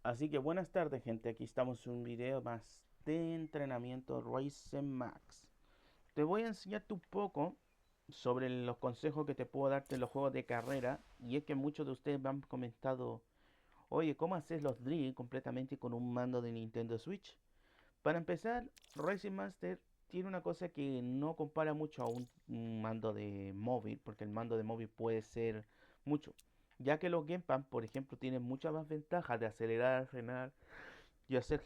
Así que buenas tardes, gente. Aquí estamos en un video más de entrenamiento Ryzen Max. Te voy a enseñarte un poco sobre los consejos que te puedo darte en los juegos de carrera. Y es que muchos de ustedes me han comentado, oye, ¿cómo haces los drill completamente con un mando de Nintendo Switch? Para empezar, Ryzen Master tiene una cosa que no compara mucho a un mando de móvil, porque el mando de móvil puede ser mucho. Ya que los gamepad, por ejemplo, tienen muchas más ventajas de acelerar, frenar y hacer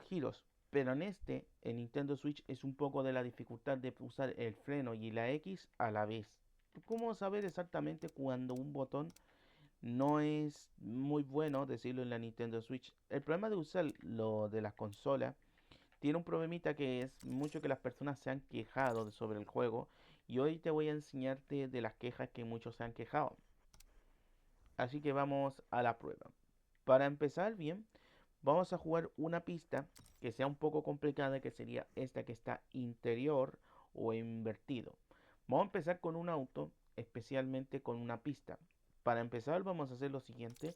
giros. Pero en en Nintendo Switch, es un poco de la dificultad de usar el freno y la X a la vez. ¿Cómo saber exactamente cuando un botón no es muy bueno decirlo en la Nintendo Switch? El problema de usar lo de las consolas tiene un problemita que es mucho que las personas se han quejado sobre el juego y hoy te voy a enseñarte de las quejas que muchos se han quejado. Así que vamos a la prueba. Para empezar bien, vamos a jugar una pista que sea un poco complicada, que sería esta que está interior o invertido. Vamos a empezar con un auto, especialmente con una pista. Para empezar vamos a hacer lo siguiente.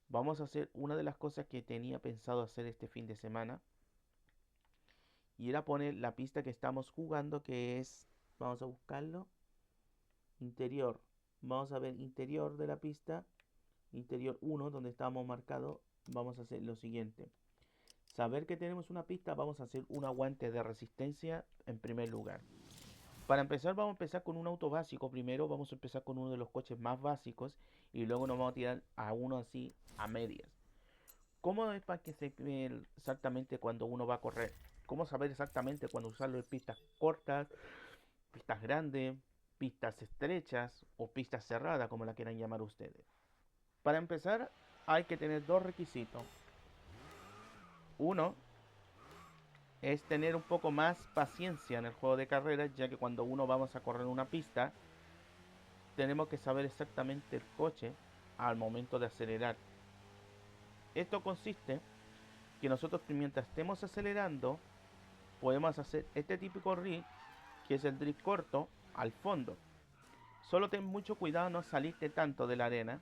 Vamos a hacer una de las cosas que tenía pensado hacer este fin de semana. Y era poner la pista que estamos jugando, que es, vamos a buscarlo, interior. Vamos a ver interior de la pista, interior uno donde estábamos marcados. Vamos a hacer lo siguiente. Saber que tenemos una pista, vamos a hacer un aguante de resistencia en primer lugar. Para empezar, vamos a empezar con un auto básico. Primero vamos a empezar con uno de los coches más básicos y luego nos vamos a tirar a uno así a medias. ¿Cómo es para que se vea exactamente cuando uno va a correr? ¿Cómo saber exactamente cuando usarlo en pistas cortas, pistas grandes, pistas estrechas o pistas cerradas, como la quieran llamar ustedes? Para empezar, hay que tener dos requisitos. Uno es tener un poco más paciencia en el juego de carreras, ya que cuando uno vamos a correr una pista, tenemos que saber exactamente el coche al momento de acelerar. Esto consiste que nosotros mientras estemos acelerando, podemos hacer este típico rig, que es el drift corto, al fondo. Solo ten mucho cuidado no salirte tanto de la arena,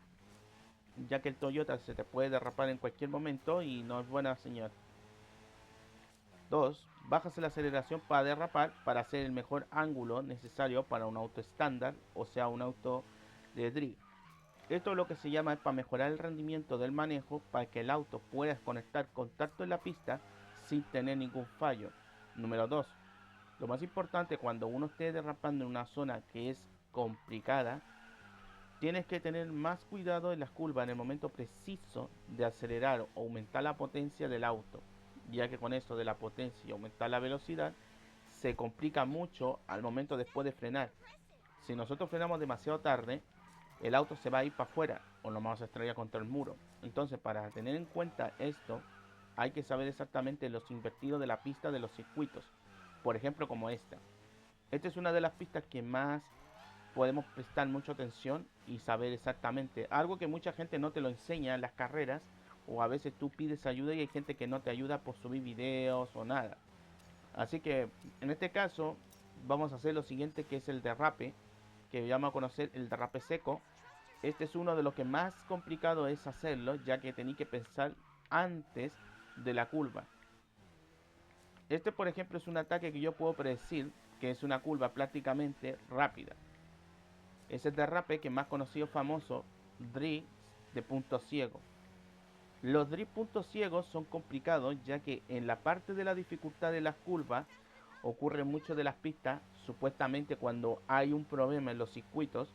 ya que el Toyota se te puede derrapar en cualquier momento y no es buena señal. 2. Bajas la aceleración para derrapar para hacer el mejor ángulo necesario para un auto estándar, o sea, un auto de drift. Esto es lo que se llama para mejorar el rendimiento del manejo para que el auto pueda conectar contacto en la pista sin tener ningún fallo. Número 2. Lo más importante cuando uno esté derrapando en una zona que es complicada, tienes que tener más cuidado en las curvas en el momento preciso de acelerar o aumentar la potencia del auto, ya que con esto de la potencia y aumentar la velocidad se complica mucho al momento después de frenar. Si nosotros frenamos demasiado tarde, el auto se va a ir para afuera o nos vamos a estrellar contra el muro. Entonces, para tener en cuenta esto, hay que saber exactamente los invertidos de la pista de los circuitos. Por ejemplo, como esta. Esta es una de las pistas que más podemos prestar mucha atención y saber exactamente. Algo que mucha gente no te lo enseña en las carreras, o a veces tú pides ayuda y hay gente que no te ayuda por subir videos o nada. Así que en este caso vamos a hacer lo siguiente, que es el derrape, que vamos a conocer el derrape seco. Este es uno de los que más complicado es hacerlo, ya que tenéis que pensar antes de la curva. Este, por ejemplo, es un ataque que yo puedo predecir, que es una curva prácticamente rápida. Es el derrape que más conocido famoso, drift de punto ciego. Los drift puntos ciegos son complicados, ya que en la parte de la dificultad de las curvas ocurre mucho de las pistas, supuestamente cuando hay un problema en los circuitos.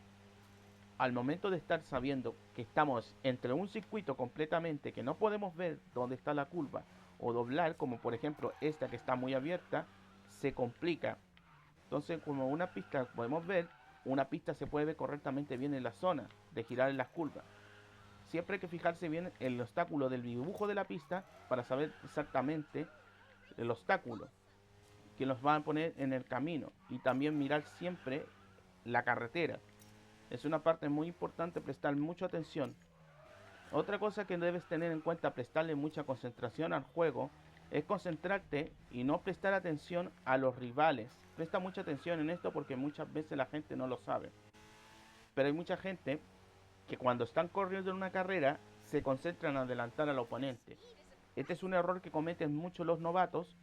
Al momento de estar sabiendo que estamos entre un circuito completamente que no podemos ver dónde está la curva o doblar, como por ejemplo esta que está muy abierta, se complica. Entonces, como una pista podemos ver, una pista se puede ver correctamente bien en la zona de girar en las curvas. Siempre hay que fijarse bien en el obstáculo del dibujo de la pista para saber exactamente el obstáculo que nos va a poner en el camino, y también mirar siempre la carretera. Es una parte muy importante prestar mucha atención. Otra cosa que debes tener en cuenta, prestarle mucha concentración al juego, es concentrarte y no prestar atención a los rivales. Presta mucha atención en esto porque muchas veces la gente no lo sabe. Pero hay mucha gente que cuando están corriendo en una carrera se concentran en adelantar al oponente. Este es un error que cometen muchos los novatos,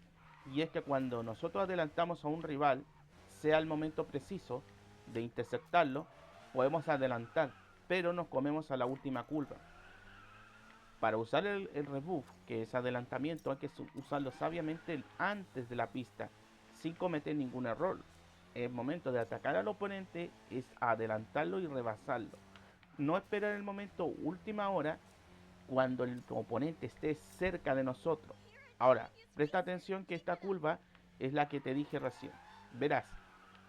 y es que cuando nosotros adelantamos a un rival, sea el momento preciso de interceptarlo, podemos adelantar, pero nos comemos a la última curva. Para usar el rebuff, que es adelantamiento, hay que usarlo sabiamente antes de la pista, sin cometer ningún error. El momento de atacar al oponente es adelantarlo y rebasarlo. No esperar el momento última hora cuando el oponente esté cerca de nosotros. Ahora, presta atención que esta curva es la que te dije recién. Verás,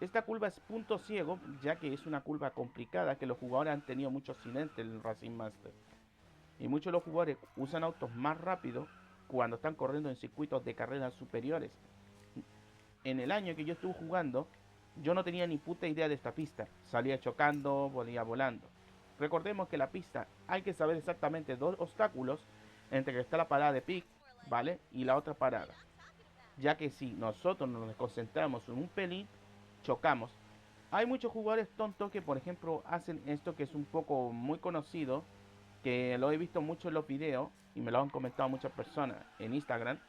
esta curva es punto ciego, ya que es una curva complicada que los jugadores han tenido muchos accidentes en el Racing Master. Y muchos de los jugadores usan autos más rápidos cuando están corriendo en circuitos de carreras superiores. En el año que yo estuve jugando, yo no tenía ni puta idea de esta pista. Salía chocando, volía volando. Recordemos que la pista hay que saber exactamente dos obstáculos entre que está la parada de pick, ¿vale? Y la otra parada. Ya que si nosotros nos concentramos en un pelín, chocamos. Hay muchos jugadores tontos que, por ejemplo, hacen esto que es un poco muy conocido, que lo he visto mucho en los videos y me lo han comentado muchas personas en Instagram,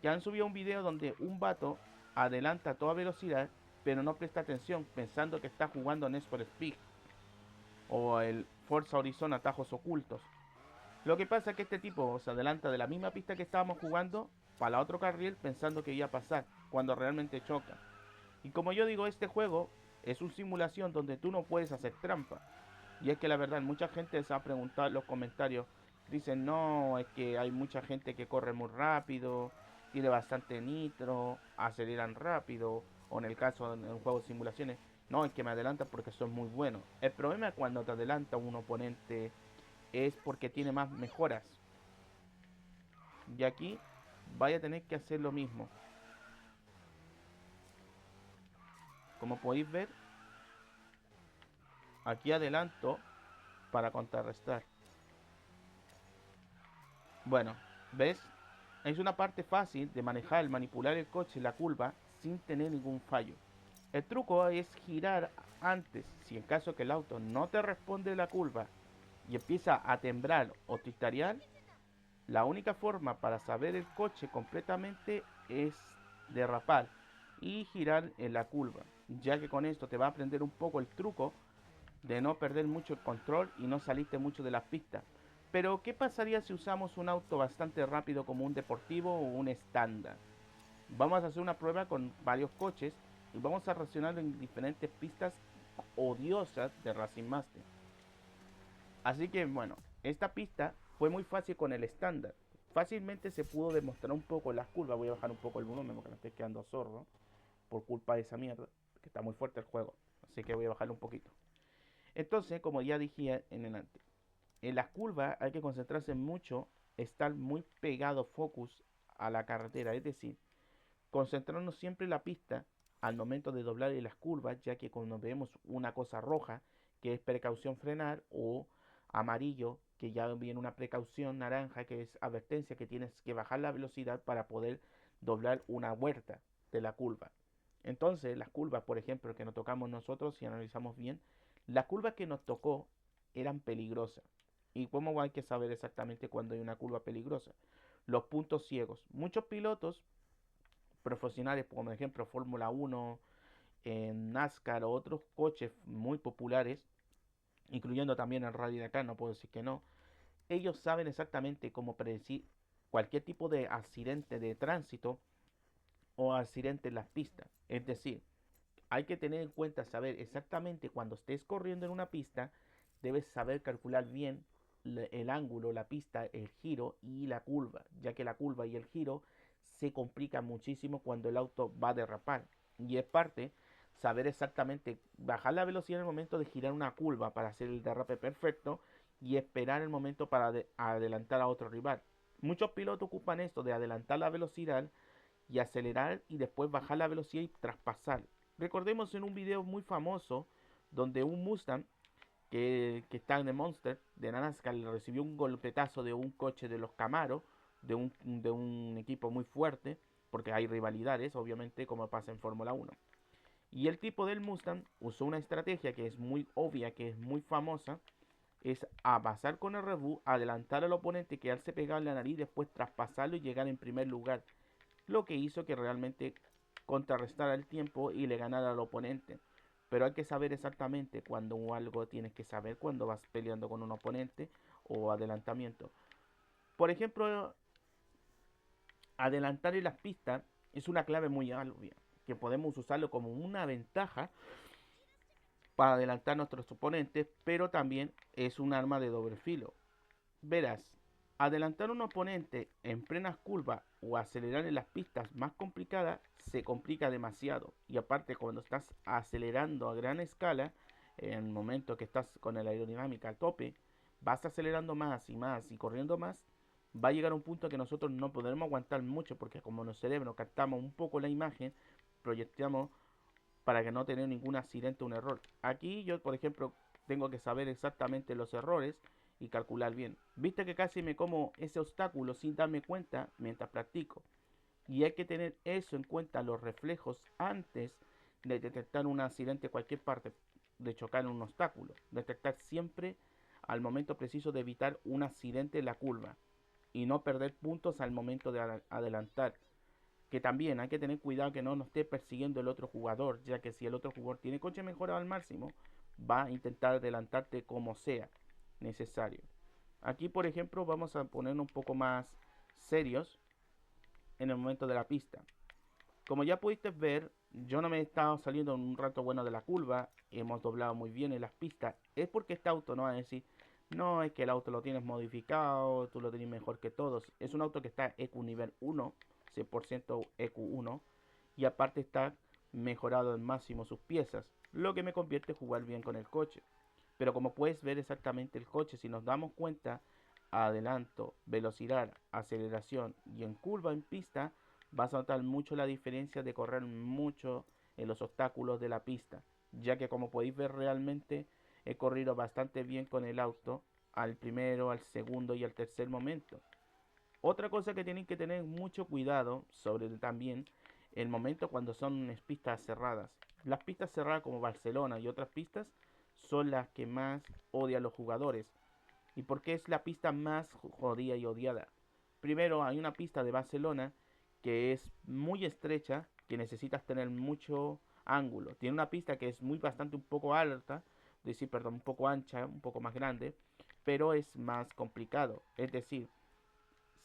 que han subido un video donde un vato adelanta a toda velocidad, pero no presta atención pensando que está jugando Need for Speed o el Forza Horizon Atajos Ocultos. Lo que pasa es que este tipo se adelanta de la misma pista que estábamos jugando para otro carril pensando que iba a pasar, cuando realmente choca. Y como yo digo, este juego es una simulación donde tú no puedes hacer trampa. Y es que la verdad, mucha gente se ha preguntado en los comentarios, dicen, no, es que hay mucha gente que corre muy rápido, tiene bastante nitro, aceleran rápido, o en el caso en un juego de simulaciones, no, es que me adelantan porque son muy buenos. El problema es cuando te adelanta un oponente es porque tiene más mejoras. Y aquí vaya a tener que hacer lo mismo. Como podéis ver, aquí adelanto para contrarrestar. Bueno, ¿ves? Es una parte fácil de manejar, manipular el coche en la curva sin tener ningún fallo. El truco es girar antes, si en caso que el auto no te responde la curva y empieza a temblar o titarear, la única forma para saber el coche completamente es derrapar y girar en la curva, ya que con esto te va a aprender un poco el truco de no perder mucho el control y no salirte mucho de las pistas. Pero, ¿qué pasaría si usamos un auto bastante rápido como un deportivo o un estándar? Vamos a hacer una prueba con varios coches y vamos a reaccionar en diferentes pistas odiosas de Racing Master. Así que, bueno, esta pista fue muy fácil con el estándar. Fácilmente se pudo demostrar un poco las curvas. Voy a bajar un poco el volumen porque me estoy quedando sordo por culpa de esa mierda, que está muy fuerte el juego. Así que voy a bajarlo un poquito. Entonces, como ya dije en el antes, en las curvas hay que concentrarse mucho, estar muy pegado focus a la carretera, es decir, concentrarnos siempre en la pista al momento de doblar en las curvas, ya que cuando vemos una cosa roja, que es precaución frenar, o amarillo, que ya viene una precaución naranja, que es advertencia que tienes que bajar la velocidad para poder doblar una huerta de la curva. Entonces, las curvas, por ejemplo, que nos tocamos nosotros, si analizamos bien, las curvas que nos tocó eran peligrosas. ¿Y cómo hay que saber exactamente cuándo hay una curva peligrosa? Los puntos ciegos. Muchos pilotos profesionales, como por ejemplo Fórmula 1, NASCAR o otros coches muy populares, incluyendo también el Rally de acá, no puedo decir que no, ellos saben exactamente cómo predecir cualquier tipo de accidente de tránsito o accidente en las pistas. Es decir, hay que tener en cuenta saber exactamente cuando estés corriendo en una pista, debes saber calcular bien el ángulo, la pista, el giro y la curva, ya que la curva y el giro se complican muchísimo cuando el auto va a derrapar. Y es parte saber exactamente bajar la velocidad en el momento de girar una curva para hacer el derrape perfecto y esperar el momento para adelantar a otro rival. Muchos pilotos ocupan esto de adelantar la velocidad y acelerar y después bajar la velocidad y traspasar. Recordemos en un video muy famoso donde un Mustang que está en el Monster de NASCAR recibió un golpetazo de un coche de los Camaro, de un equipo muy fuerte, porque hay rivalidades, obviamente, como pasa en Fórmula 1. Y el tipo del Mustang usó una estrategia que es muy obvia, que es muy famosa, es a pasar con el revú, adelantar al oponente, quedarse pegado en la nariz, después traspasarlo y llegar en primer lugar, lo que hizo que realmente contrarrestara el tiempo y le ganara al oponente. Pero hay que saber exactamente cuando algo tienes que saber cuando vas peleando con un oponente o adelantamiento. Por ejemplo, adelantar en las pistas es una clave muy obvia, que podemos usarlo como una ventaja para adelantar a nuestros oponentes, pero también es un arma de doble filo. Verás, adelantar a un oponente en plenas curvas o acelerar en las pistas más complicadas se complica demasiado. Y aparte cuando estás acelerando a gran escala, en el momento que estás con la aerodinámica al tope, vas acelerando más y más y corriendo más, va a llegar a un punto que nosotros no podremos aguantar mucho porque como en el cerebro captamos un poco la imagen, proyectamos para que no tener ningún accidente o un error. Aquí yo, por ejemplo, tengo que saber exactamente los errores y calcular bien. Viste que casi me como ese obstáculo sin darme cuenta mientras practico. Y hay que tener eso en cuenta, los reflejos, antes de detectar un accidente en cualquier parte, de chocar en un obstáculo. Detectar siempre al momento preciso de evitar un accidente en la curva y no perder puntos al momento de adelantar. Que también hay que tener cuidado que no nos esté persiguiendo el otro jugador, ya que si el otro jugador tiene coche mejorado al máximo, va a intentar adelantarte como sea necesario. Aquí, por ejemplo, vamos a ponernos un poco más serios en el momento de la pista. Como ya pudiste ver, yo no me he estado saliendo en un rato bueno de la curva, hemos doblado muy bien en las pistas. Es porque este auto no va a decir, no, es que el auto lo tienes modificado, tú lo tienes mejor que todos. Es un auto que está EQ nivel 1, 100% EQ1, y aparte está mejorado al máximo sus piezas, lo que me convierte en jugar bien con el coche. Pero como puedes ver exactamente el coche, si nos damos cuenta, adelanto, velocidad, aceleración y en curva en pista, vas a notar mucho la diferencia de correr mucho en los obstáculos de la pista, ya que como podéis ver realmente he corrido bastante bien con el auto al primero, al segundo y al tercer momento. Otra cosa que tienen que tener mucho cuidado sobre también el momento cuando son pistas cerradas. Las pistas cerradas como Barcelona y otras pistas son las que más odian los jugadores. ¿Y por qué es la pista más jodida y odiada? Primero hay una pista de Barcelona que es muy estrecha, que necesitas tener mucho ángulo. Tiene una pista que es muy bastante un poco alta, decir, perdón, un poco ancha, un poco más grande, pero es más complicado. Es decir,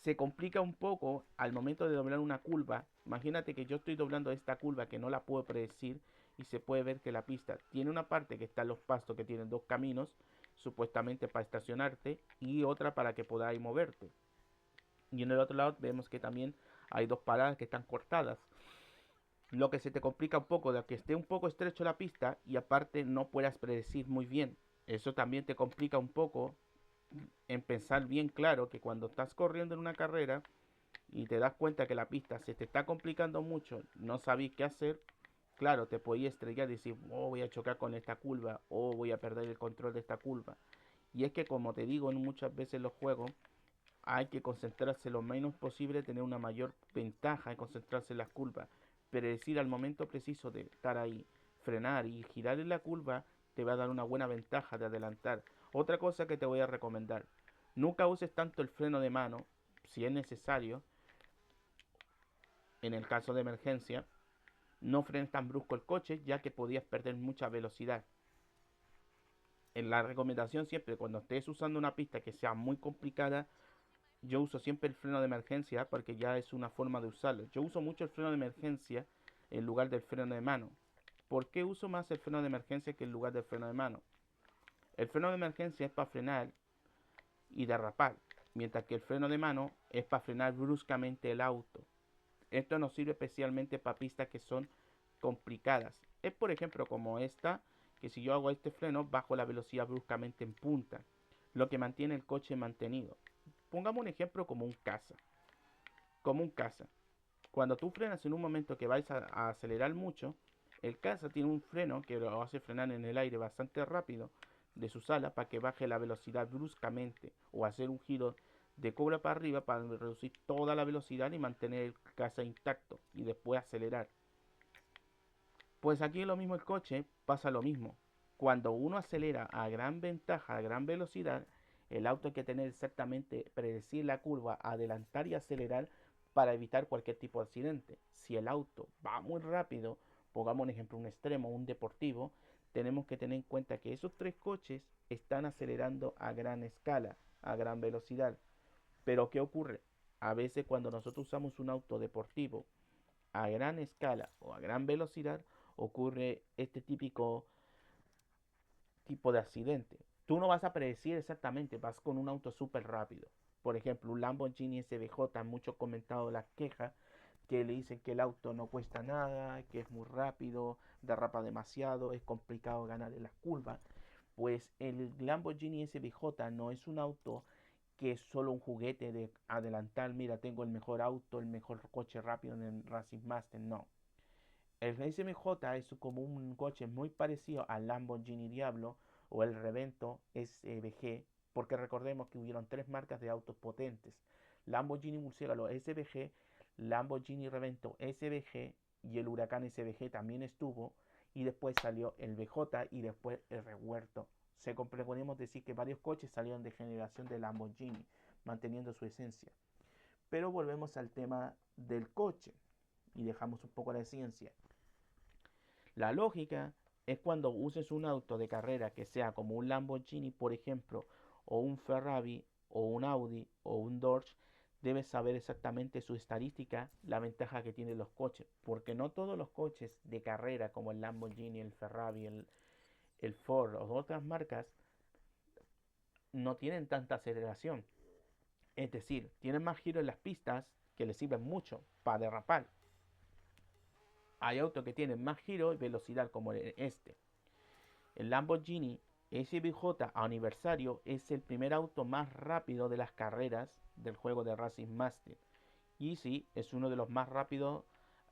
se complica un poco al momento de doblar una curva. Imagínate que yo estoy doblando esta curva que no la puedo predecir y se puede ver que la pista tiene una parte que está en los pastos que tienen dos caminos, supuestamente para estacionarte, y otra para que podáis moverte. Y en el otro lado vemos que también hay dos paradas que están cortadas. Lo que se te complica un poco de que esté un poco estrecho la pista y aparte no puedas predecir muy bien. Eso también te complica un poco en pensar bien claro que cuando estás corriendo en una carrera y te das cuenta que la pista se te está complicando mucho, no sabes qué hacer, claro, te podías estrellar y decir, oh, voy a chocar con esta curva, o voy a perder el control de esta curva. Y es que como te digo en muchas veces los juegos, hay que concentrarse lo menos posible, tener una mayor ventaja en concentrarse en las curvas. Pero decir al momento preciso de estar ahí, frenar y girar en la curva, te va a dar una buena ventaja de adelantar. Otra cosa que te voy a recomendar, nunca uses tanto el freno de mano, si es necesario, en el caso de emergencia, no frenes tan brusco el coche ya que podías perder mucha velocidad. En la recomendación siempre cuando estés usando una pista que sea muy complicada, yo uso siempre el freno de emergencia porque ya es una forma de usarlo. Yo uso mucho el freno de emergencia en lugar del freno de mano. ¿Por qué uso más el freno de emergencia que en lugar del freno de mano? El freno de emergencia es para frenar y derrapar, mientras que el freno de mano es para frenar bruscamente el auto. Esto nos sirve especialmente para pistas que son complicadas. Es por ejemplo como esta, que si yo hago este freno, bajo la velocidad bruscamente en punta, lo que mantiene el coche mantenido. Pongamos un ejemplo como un caza. Como un caza. Cuando tú frenas en un momento que vais a acelerar mucho, el caza tiene un freno que lo hace frenar en el aire bastante rápido de su sala para que baje la velocidad bruscamente o hacer un giro de cola para arriba para reducir toda la velocidad y mantener el caza intacto y después acelerar. Pues aquí lo mismo el coche pasa lo mismo. Cuando uno acelera a gran ventaja, a gran velocidad, el auto hay que tener exactamente, predecir la curva, adelantar y acelerar para evitar cualquier tipo de accidente. Si el auto va muy rápido, pongamos un ejemplo, un extremo, un deportivo, tenemos que tener en cuenta que esos tres coches están acelerando a gran escala, a gran velocidad. Pero ¿qué ocurre? A veces cuando nosotros usamos un auto deportivo a gran escala o a gran velocidad, ocurre este típico tipo de accidente. Tú no vas a predecir exactamente, vas con un auto súper rápido. Por ejemplo, un Lamborghini SVJ, mucho comentado las quejas, que le dicen que el auto no cuesta nada, que es muy rápido, derrapa demasiado, es complicado ganar en las curvas. Pues el Lamborghini SVJ no es un auto que es solo un juguete de adelantar, mira, tengo el mejor auto, el mejor coche rápido en el Racing Master, no. El SMJ es como un coche muy parecido al Lamborghini Diablo o el Revento SVG, porque recordemos que hubieron tres marcas de autos potentes: Lamborghini Murciélago SVG, Lamborghini Revento SVG y el Huracán SVG también estuvo, y después salió el BJ y después el Revuelto. Podemos decir que varios coches salieron de generación de Lamborghini, manteniendo su esencia. Pero volvemos al tema del coche y dejamos un poco la ciencia. La lógica es cuando uses un auto de carrera que sea como un Lamborghini, por ejemplo, o un Ferrari, o un Audi, o un Dodge, debes saber exactamente su estadística, la ventaja que tienen los coches, porque no todos los coches de carrera como el Lamborghini, el Ferrari, el Ford o otras marcas no tienen tanta aceleración. Es decir, tienen más giro en las pistas que les sirven mucho para derrapar. Hay autos que tienen más giro y velocidad como este. El Lamborghini SVJ aniversario es el primer auto más rápido de las carreras del juego de Racing Master. Y sí, es uno de los más rápidos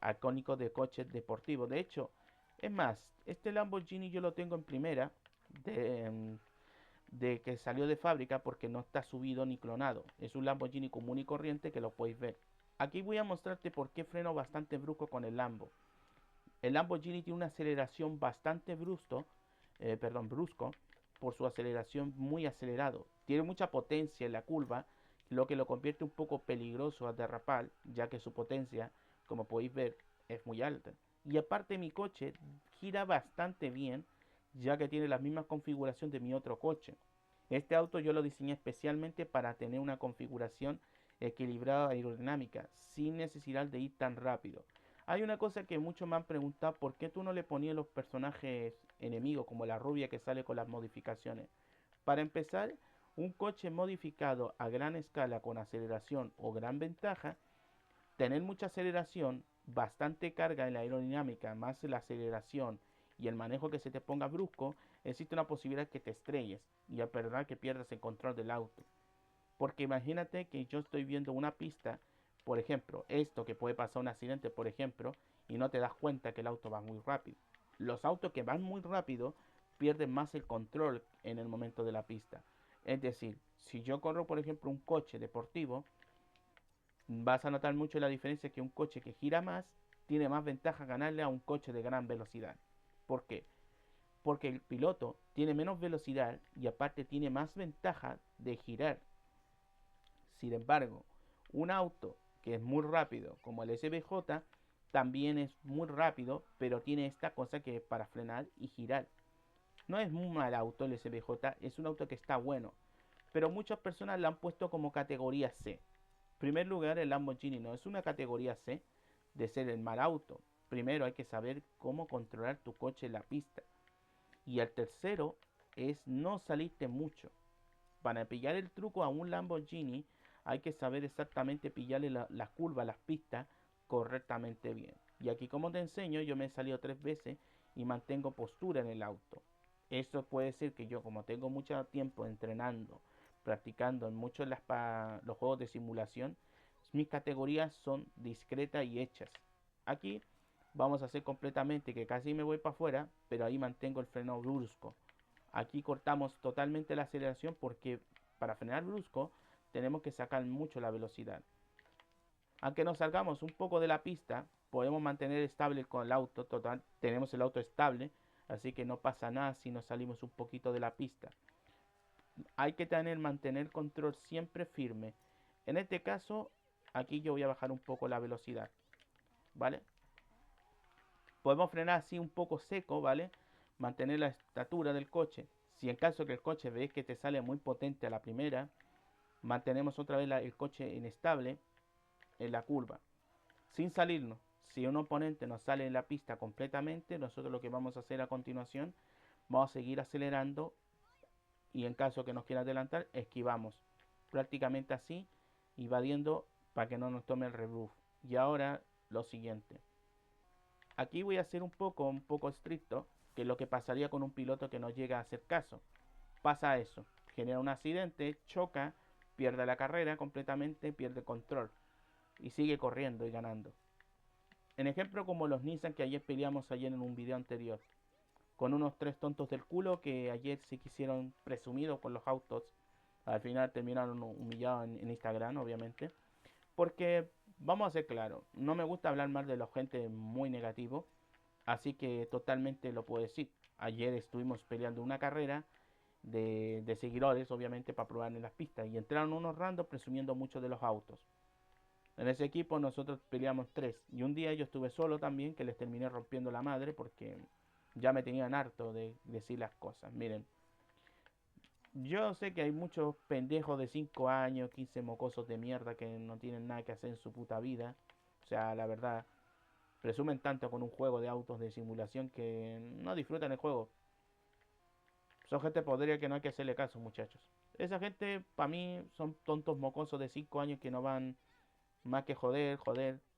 icónicos de coches deportivos. De hecho, es más, este Lamborghini yo lo tengo en primera de, de que salió de fábrica porque no está subido ni clonado. Es un Lamborghini común y corriente que lo podéis ver. Aquí voy a mostrarte por qué freno bastante brusco con el Lambo. El Lamborghini tiene una aceleración bastante brusco por su aceleración muy acelerado. Tiene mucha potencia en la curva, lo que lo convierte un poco peligroso a derrapar, ya que su potencia, como podéis ver, es muy alta. Y aparte mi coche gira bastante bien, ya que tiene la misma configuración de mi otro coche. Este auto yo lo diseñé especialmente para tener una configuración equilibrada aerodinámica, sin necesidad de ir tan rápido. Hay una cosa que muchos me han preguntado: ¿por qué tú no le ponías los personajes enemigos como la rubia que sale con las modificaciones? Para empezar, un coche modificado a gran escala con aceleración o gran ventaja, tener mucha aceleración, bastante carga en la aerodinámica, más la aceleración y el manejo que se te ponga brusco, existe una posibilidad que te estrelles y a verdad que pierdas el control del auto. Porque imagínate que yo estoy viendo una pista, por ejemplo, esto que puede pasar un accidente, por ejemplo, y no te das cuenta que el auto va muy rápido. Los autos que van muy rápido pierden más el control en el momento de la pista. Es decir, si yo corro, por ejemplo, un coche deportivo, vas a notar mucho la diferencia que un coche que gira más tiene más ventaja ganarle a un coche de gran velocidad. ¿Por qué? Porque el piloto tiene menos velocidad y aparte tiene más ventaja de girar. Sin embargo, un auto que es muy rápido, como el SVJ, también es muy rápido, pero tiene esta cosa que es para frenar y girar. No es muy mal auto el SVJ, es un auto que está bueno, pero muchas personas lo han puesto como categoría C. En primer lugar, el Lamborghini no es una categoría C de ser el mal auto. Primero hay que saber cómo controlar tu coche en la pista. Y el tercero es no salirte mucho. Para pillar el truco a un Lamborghini hay que saber exactamente pillarle la curva, las pistas correctamente bien. Y aquí, como te enseño, yo me he salido 3 veces y mantengo postura en el auto. Esto puede ser que yo, como tengo mucho tiempo entrenando, practicando en muchos los juegos de simulación, mis categorías son discretas y hechas. Aquí vamos a hacer completamente que casi me voy para afuera, pero ahí mantengo el freno brusco. Aquí cortamos totalmente la aceleración porque para frenar brusco tenemos que sacar mucho la velocidad. Aunque nos salgamos un poco de la pista, podemos mantener estable con el auto total. Tenemos el auto estable, así que no pasa nada si nos salimos un poquito de la pista. Hay que mantener control siempre firme. En este caso, aquí yo voy a bajar un poco la velocidad, ¿vale? Podemos frenar así un poco seco, ¿vale? Mantener la estatura del coche. Si en caso que el coche veis que te sale muy potente a la primera, mantenemos otra vez el coche inestable en la curva, sin salirnos. Si un oponente nos sale en la pista completamente, nosotros lo que vamos a hacer a continuación, vamos a seguir acelerando y en caso que nos quiera adelantar, esquivamos. Prácticamente así, invadiendo para que no nos tome el rebufo. Y ahora lo siguiente. Aquí voy a ser un poco estricto, que es lo que pasaría con un piloto que no llega a hacer caso. Pasa eso, genera un accidente, choca, pierde la carrera completamente, pierde control y sigue corriendo y ganando. En ejemplo como los Nissan que ayer peleamos ayer en un video anterior, con unos tres tontos del culo que ayer se quisieron presumidos con los autos. Al final terminaron humillados en Instagram, obviamente. Porque, vamos a ser claros, no me gusta hablar mal de la gente muy negativo. Así que totalmente lo puedo decir. Ayer estuvimos peleando una carrera de seguidores, obviamente, para probar en las pistas. Y entraron unos randos presumiendo mucho de los autos. En ese equipo nosotros peleamos tres. Y un día yo estuve solo también, que les terminé rompiendo la madre porque ya me tenían harto de decir las cosas. Miren, yo sé que hay muchos pendejos de 5 años, 15 mocosos de mierda que no tienen nada que hacer en su puta vida. O sea, la verdad, presumen tanto con un juego de autos de simulación que no disfrutan el juego. Son gente podrida que no hay que hacerle caso, muchachos. Esa gente, para mí, son tontos mocosos de 5 años que no van más que joder.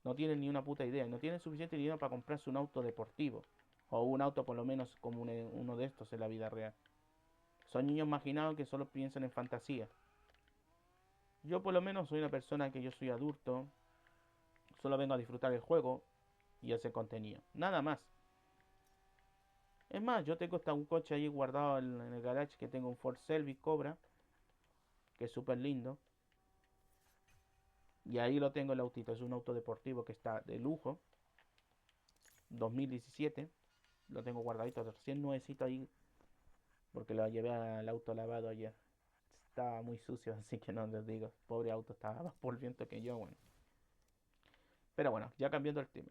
No tienen ni una puta idea. No tienen suficiente dinero para comprarse un auto deportivo. O un auto por lo menos como uno de estos en la vida real. Son niños marginados que solo piensan en fantasía. Yo por lo menos soy una persona que yo soy adulto. Solo vengo a disfrutar el juego y hacer contenido. Nada más. Es más, yo tengo hasta un coche ahí guardado en el garage que tengo un Ford Service Cobra, que es súper lindo. Y ahí lo tengo el autito, es un auto deportivo que está de lujo, 2017. Lo tengo guardadito, recién nuevecito ahí, porque lo llevé al auto lavado ayer. Estaba muy sucio, así que no les digo, pobre auto, estaba más polviento que yo, bueno. Pero bueno, ya cambiando el tema.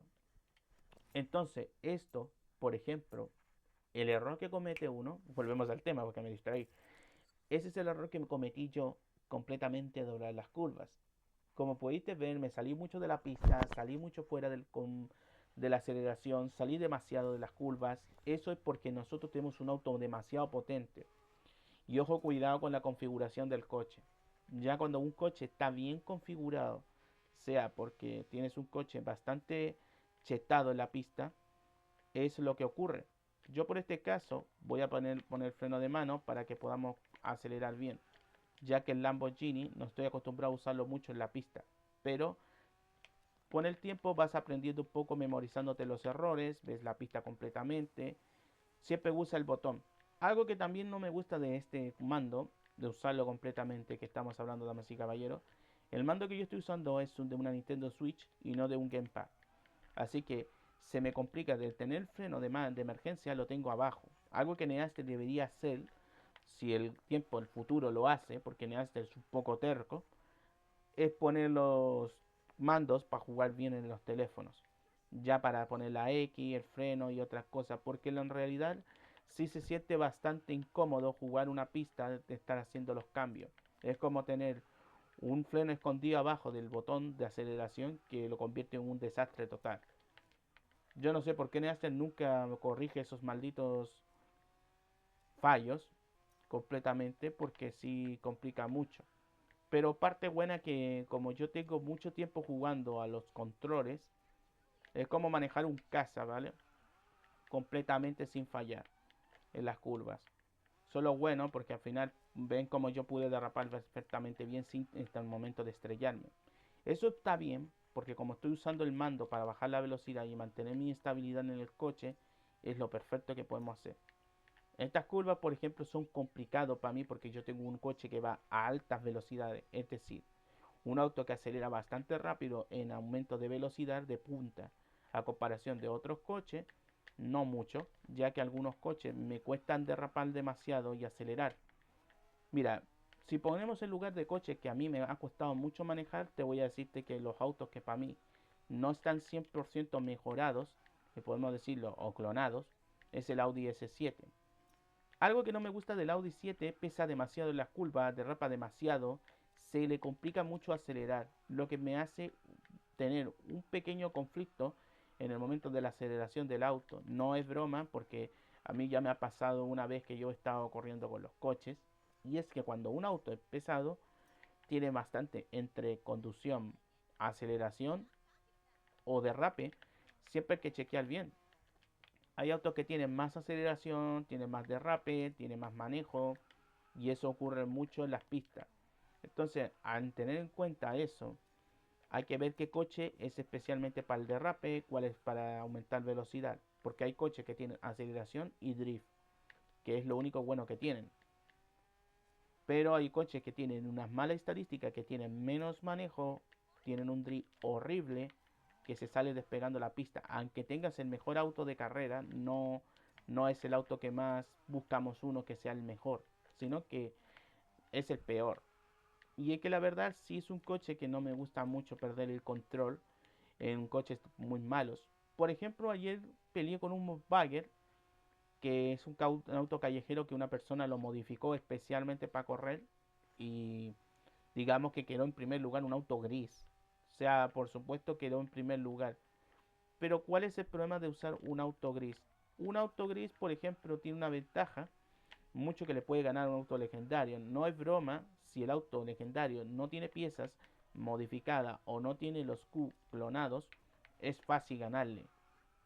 Entonces, esto, por ejemplo, el error que comete uno, volvemos al tema porque me distraí. Ese es el error que me cometí yo completamente, doblar las curvas. Como pudiste ver, me salí mucho de la pista, salí mucho fuera de la aceleración, salí demasiado de las curvas. Eso es porque nosotros tenemos un auto demasiado potente. Y ojo, cuidado con la configuración del coche. Ya cuando un coche está bien configurado, sea porque tienes un coche bastante chetado en la pista, es lo que ocurre. Yo por este caso voy a poner freno de mano para que podamos acelerar bien, ya que el Lamborghini no estoy acostumbrado a usarlo mucho en la pista, pero con el tiempo vas aprendiendo un poco memorizándote los errores, ves la pista completamente, siempre usa el botón. Algo que también no me gusta de este mando, de usarlo completamente, que estamos hablando, damas y caballeros, el mando que yo estoy usando es de una Nintendo Switch y no de un Gamepad. Así que se me complica de tener freno de emergencia, lo tengo abajo. Algo que Neaster debería hacer, si el tiempo, el futuro lo hace, porque Neaster es un poco terco, es poner los mandos para jugar bien en los teléfonos. Ya para poner la X, el freno y otras cosas. Porque en realidad sí se siente bastante incómodo jugar una pista de estar haciendo los cambios. Es como tener un freno escondido abajo del botón de aceleración que lo convierte en un desastre total. Yo no sé por qué Neaster nunca corrige esos malditos fallos completamente porque sí complica mucho. Pero parte buena que como yo tengo mucho tiempo jugando a los controles, es como manejar un caza, ¿vale? Completamente sin fallar en las curvas. Solo bueno porque al final ven como yo pude derrapar perfectamente bien sin hasta el momento de estrellarme. Eso está bien porque como estoy usando el mando para bajar la velocidad y mantener mi estabilidad en el coche, es lo perfecto que podemos hacer. Estas curvas, por ejemplo, son complicadas para mí porque yo tengo un coche que va a altas velocidades, es decir, un auto que acelera bastante rápido en aumento de velocidad de punta a comparación de otros coches no mucho, ya que algunos coches me cuestan derrapar demasiado y acelerar. Mira, si ponemos en lugar de coches que a mí me ha costado mucho manejar, te voy a decirte que los autos que para mí no están 100% mejorados, que podemos decirlo, o clonados, es el Audi S7. Algo que no me gusta del Audi 7, pesa demasiado en las curvas, derrapa demasiado, se le complica mucho acelerar, lo que me hace tener un pequeño conflicto en el momento de la aceleración del auto. No es broma porque a mí ya me ha pasado una vez que yo he estado corriendo con los coches, y es que cuando un auto es pesado, tiene bastante entre conducción, aceleración o derrape, siempre hay que chequear bien. Hay autos que tienen más aceleración, tienen más derrape, tienen más manejo, y eso ocurre mucho en las pistas. Entonces, al tener en cuenta eso, hay que ver qué coche es especialmente para el derrape, cuál es para aumentar velocidad, porque hay coches que tienen aceleración y drift, que es lo único bueno que tienen. Pero hay coches que tienen unas malas estadísticas, que tienen menos manejo, tienen un drift horrible, que se sale despegando la pista. Aunque tengas el mejor auto de carrera, no es el auto que más buscamos uno que sea el mejor, sino que es el peor. Y es que la verdad sí es un coche que no me gusta mucho perder el control en coches muy malos. Por ejemplo, ayer peleé con un Volkswagen, que es un auto callejero que una persona lo modificó especialmente para correr, y digamos que quedó en primer lugar un auto gris. O sea, por supuesto quedó en primer lugar. Pero ¿cuál es el problema de usar un auto gris? Un auto gris, por ejemplo, tiene una ventaja, mucho que le puede ganar a un auto legendario. No es broma, si el auto legendario no tiene piezas modificadas o no tiene los Q clonados, es fácil ganarle.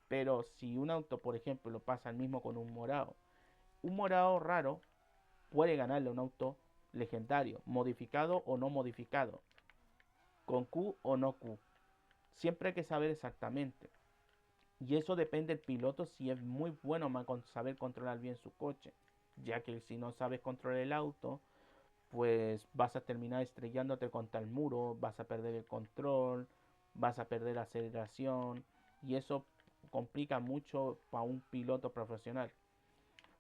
Pero si un auto, por ejemplo, lo pasa el mismo con un morado raro puede ganarle a un auto legendario, modificado o no modificado, con Q o no Q. Siempre hay que saber exactamente. Y eso depende del piloto si es muy bueno con saber controlar bien su coche. Ya que si no sabes controlar el auto, pues vas a terminar estrellándote contra el muro, vas a perder el control, vas a perder la aceleración. Y eso complica mucho para un piloto profesional.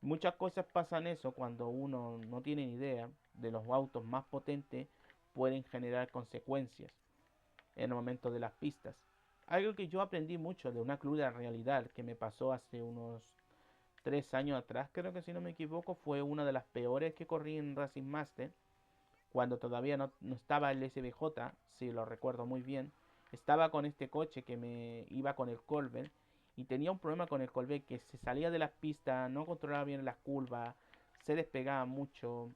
Muchas cosas pasan eso cuando uno no tiene ni idea de los autos más potentes, pueden generar consecuencias en el momento de las pistas. Algo que yo aprendí mucho de una cruda realidad que me pasó hace unos 3 años atrás, creo que si no me equivoco, fue una de las peores que corrí en Racing Master, cuando todavía no estaba el SBJ, si lo recuerdo muy bien. Estaba con este coche que me iba con el Colbert, y tenía un problema con el Colbert, que se salía de las pistas, no controlaba bien las curvas, se despegaba mucho,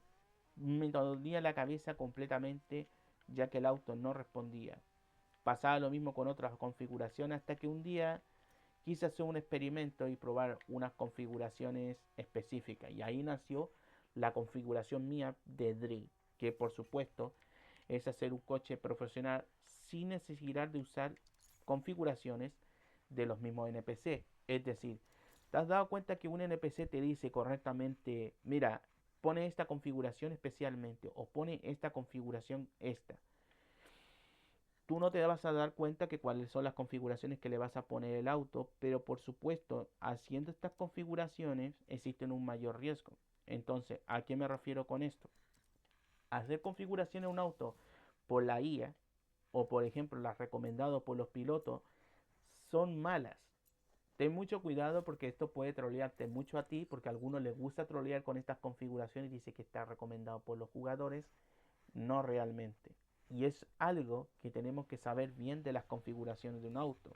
me dolía la cabeza completamente, ya que el auto no respondía. Pasaba lo mismo con otras configuraciones, hasta que un día quise hacer un experimento y probar unas configuraciones específicas. Y ahí nació la configuración mía de Drift, que por supuesto es hacer un coche profesional sin necesidad de usar configuraciones de los mismos NPC. Es decir, ¿te has dado cuenta que un NPC te dice correctamente, mira, pone esta configuración especialmente o pone esta configuración esta? Tú no te vas a dar cuenta que cuáles son las configuraciones que le vas a poner el auto, pero por supuesto, haciendo estas configuraciones existen un mayor riesgo. Entonces, ¿a qué me refiero con esto? Hacer configuraciones a un auto por la IA, o por ejemplo las recomendadas por los pilotos, son malas. Ten mucho cuidado porque esto puede trolearte mucho a ti, porque a algunos les gusta trolear con estas configuraciones y dice que está recomendado por los jugadores, no realmente. Y es algo que tenemos que saber bien de las configuraciones de un auto.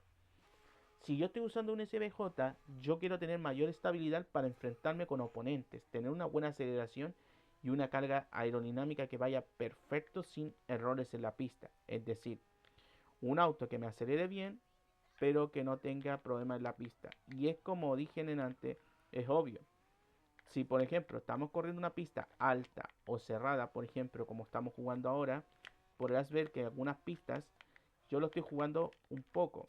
Si yo estoy usando un SBJ, yo quiero tener mayor estabilidad para enfrentarme con oponentes, tener una buena aceleración y una carga aerodinámica que vaya perfecto sin errores en la pista. Es decir, un auto que me acelere bien, pero que no tenga problemas en la pista. Y es como dije en antes, es obvio. Si por ejemplo estamos corriendo una pista alta o cerrada, por ejemplo como estamos jugando ahora, podrás ver que en algunas pistas yo lo estoy jugando un poco,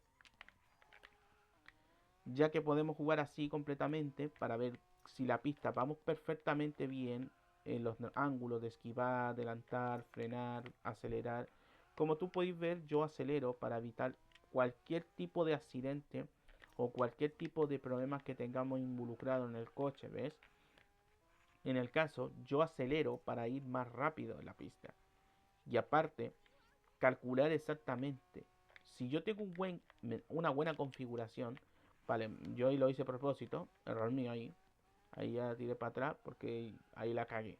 ya que podemos jugar así completamente para ver si la pista vamos perfectamente bien en los ángulos de esquivar, adelantar, frenar, acelerar. Como tú podéis ver, yo acelero para evitar cualquier tipo de accidente o cualquier tipo de problemas que tengamos involucrado en el coche, ¿ves? En el caso, yo acelero para ir más rápido en la pista. Y aparte, calcular exactamente. Si yo tengo una buena configuración, vale, yo ahí lo hice a propósito, error mío ahí. Ahí ya tiré para atrás porque ahí la cagué.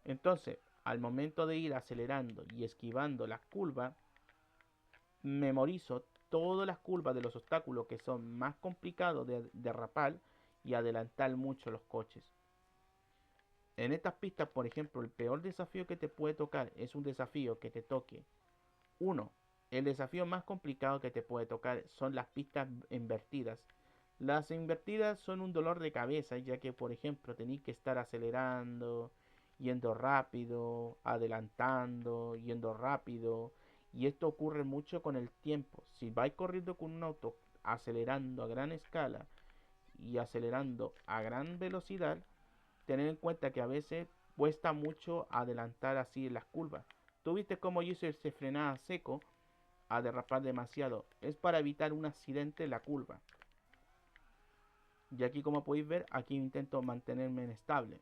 Entonces, al momento de ir acelerando y esquivando las curvas, memorizo todas las curvas de los obstáculos que son más complicados de derrapar y adelantar mucho los coches. En estas pistas, por ejemplo, el peor desafío que te puede tocar es un desafío que te toque. Uno, el desafío más complicado que te puede tocar son las pistas invertidas. Las invertidas son un dolor de cabeza, ya que, por ejemplo, tenéis que estar acelerando, yendo rápido, adelantando, yendo rápido. Y esto ocurre mucho con el tiempo. Si vais corriendo con un auto acelerando a gran escala y acelerando a gran velocidad, tener en cuenta que a veces cuesta mucho adelantar así en las curvas. Tú viste cómo User se frenaba seco a derrapar demasiado. Es para evitar un accidente en la curva. Y aquí, como podéis ver, aquí intento mantenerme en estable.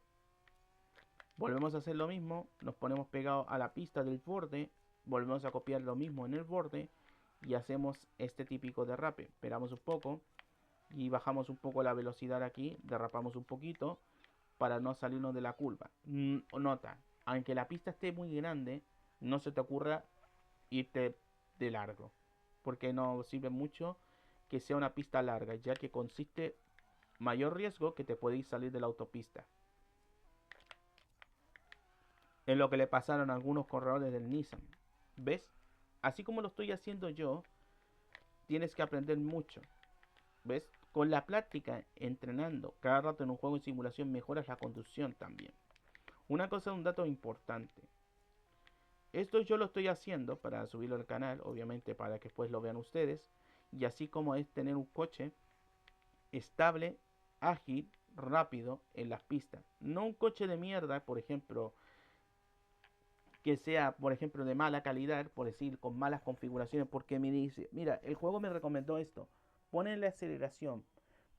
Volvemos a hacer lo mismo, nos ponemos pegados a la pista del borde, volvemos a copiar lo mismo en el borde y hacemos este típico derrape. Esperamos un poco y bajamos un poco la velocidad aquí, derrapamos un poquito para no salirnos de la curva. Nota, aunque la pista esté muy grande, no se te ocurra irte de largo, porque no sirve mucho que sea una pista larga, ya que consiste mayor riesgo que te podéis salir de la autopista. Es lo que le pasaron a algunos corredores del Nissan. ¿Ves? Así como lo estoy haciendo yo, tienes que aprender mucho. ¿Ves? Con la práctica, entrenando cada rato en un juego de simulación, mejoras la conducción también. Una cosa, un dato importante. Esto yo lo estoy haciendo para subirlo al canal, obviamente para que después lo vean ustedes. Y así como es tener un coche estable, ágil, rápido en las pistas. No un coche de mierda, por ejemplo, que sea, por ejemplo, de mala calidad, por decir, con malas configuraciones, porque me dice, mira, el juego me recomendó esto. Ponele aceleración,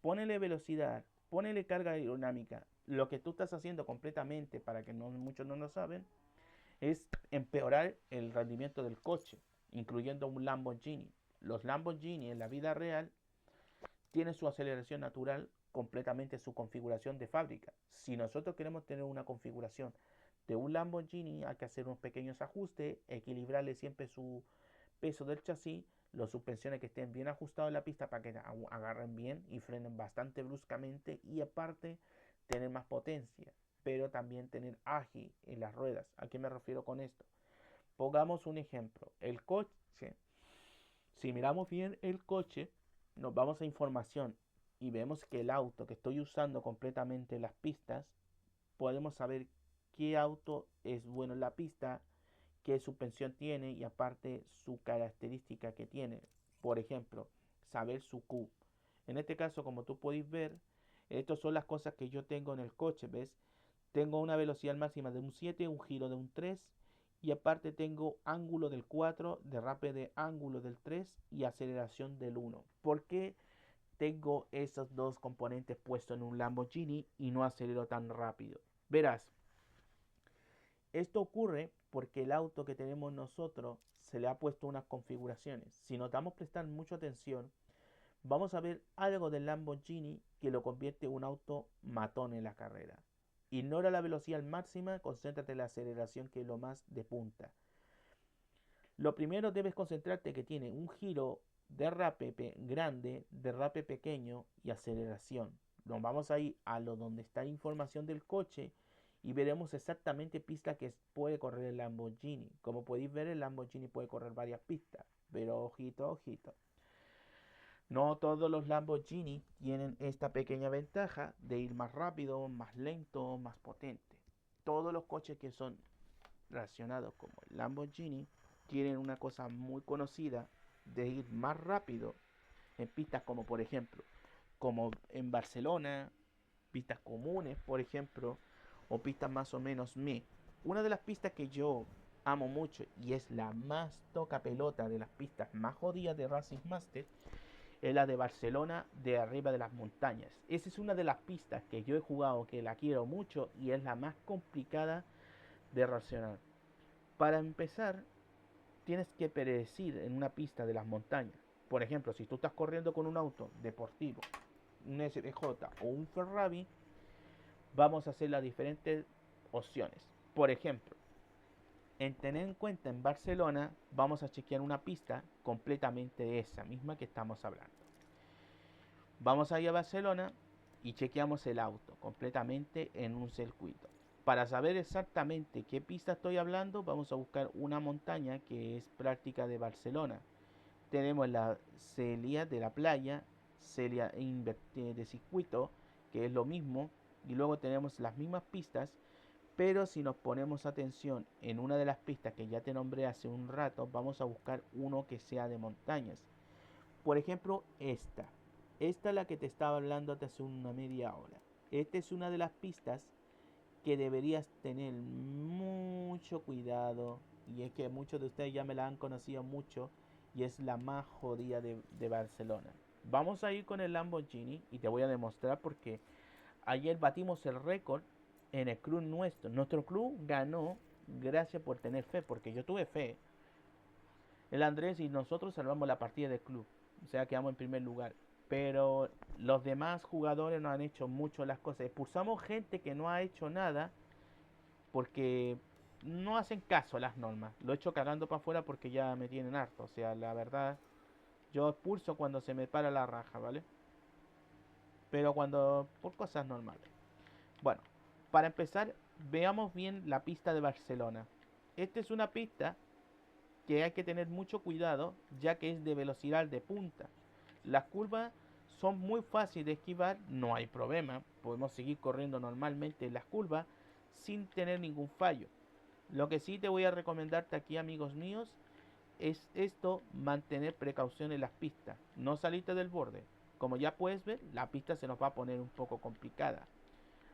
ponele velocidad, ponele carga aerodinámica. Lo que tú estás haciendo completamente, para que no, muchos no lo saben, es empeorar el rendimiento del coche, incluyendo un Lamborghini. Los Lamborghini en la vida real tienen su aceleración natural completamente su configuración de fábrica. Si nosotros queremos tener una configuración de un Lamborghini, hay que hacer unos pequeños ajustes, equilibrarle siempre su peso del chasis, las suspensiones que estén bien ajustadas en la pista para que agarren bien y frenen bastante bruscamente y aparte tener más potencia, pero también tener ágil en las ruedas. ¿A qué me refiero con esto? Pongamos un ejemplo, el coche, si miramos bien el coche, nos vamos a información y vemos que el auto que estoy usando completamente en las pistas, podemos saber qué auto es bueno en la pista, qué suspensión tiene y aparte su característica que tiene. Por ejemplo, saber su Q. En este caso, como tú podéis ver, estas son las cosas que yo tengo en el coche, ¿ves? Tengo una velocidad máxima de un 7, un giro de un 3 y aparte tengo ángulo del 4, derrape de ángulo del 3 y aceleración del 1. ¿Por qué tengo esos dos componentes puestos en un Lamborghini y no acelero tan rápido? Verás, esto ocurre porque el auto que tenemos nosotros se le ha puesto unas configuraciones. Si notamos prestar mucha atención, vamos a ver algo del Lamborghini que lo convierte en un auto matón en la carrera. Ignora la velocidad máxima, concéntrate en la aceleración que es lo más de punta. Lo primero debes concentrarte que tiene un giro derrape grande, derrape pequeño y aceleración. Nos vamos a ir a lo donde está la información del coche y veremos exactamente pistas que puede correr el Lamborghini. Como podéis ver, el Lamborghini puede correr varias pistas, pero ojito, ojito. No todos los Lamborghini tienen esta pequeña ventaja de ir más rápido, más lento, más potente. Todos los coches que son relacionados como el Lamborghini tienen una cosa muy conocida de ir más rápido en pistas como por ejemplo, como en Barcelona, pistas comunes por ejemplo, o pistas más o menos me. Una de las pistas que yo amo mucho y es la más toca pelota de las pistas más jodidas de Racing Master es la de Barcelona, de arriba de las montañas. Esa es una de las pistas que yo he jugado, que la quiero mucho y es la más complicada de reaccionar. Para empezar, tienes que predecir en una pista de las montañas. Por ejemplo, si tú estás corriendo con un auto deportivo, un STJ o un Ferrari, vamos a hacer las diferentes opciones. Por ejemplo, en tener en cuenta en Barcelona, vamos a chequear una pista completamente esa misma que estamos hablando. Vamos a ir a Barcelona y chequeamos el auto completamente en un circuito. Para saber exactamente qué pista estoy hablando, vamos a buscar una montaña que es práctica de Barcelona. Tenemos la Celia de la playa, Celia de circuito, que es lo mismo, y luego tenemos las mismas pistas, pero si nos ponemos atención en una de las pistas que ya te nombré hace un rato, vamos a buscar uno que sea de montañas. Por ejemplo, esta. Esta es la que te estaba hablando hace una media hora. Esta es una de las pistas que deberías tener mucho cuidado. Y es que muchos de ustedes ya me la han conocido mucho. Y es la más jodida de Barcelona. Vamos a ir con el Lamborghini y te voy a demostrar porque ayer batimos el récord en el club nuestro. Nuestro club ganó gracias por tener fe, porque yo tuve fe. El Andrés y nosotros salvamos la partida del club. O sea, quedamos en primer lugar. Pero los demás jugadores no han hecho mucho las cosas. Expulsamos gente que no ha hecho nada porque no hacen caso a las normas. Lo he hecho cagando para afuera porque ya me tienen harto. O sea, la verdad, yo expulso cuando se me para la raja, ¿vale? Pero cuando por cosas normales. Bueno, para empezar, veamos bien la pista de Barcelona. Esta es una pista que hay que tener mucho cuidado ya que es de velocidad de punta. Las curvas son muy fáciles de esquivar, no hay problema, podemos seguir corriendo normalmente en las curvas sin tener ningún fallo. Lo que sí te voy a recomendarte aquí, amigos míos, es esto: mantener precaución en las pistas, no salirte del borde. Como ya puedes ver, la pista se nos va a poner un poco complicada.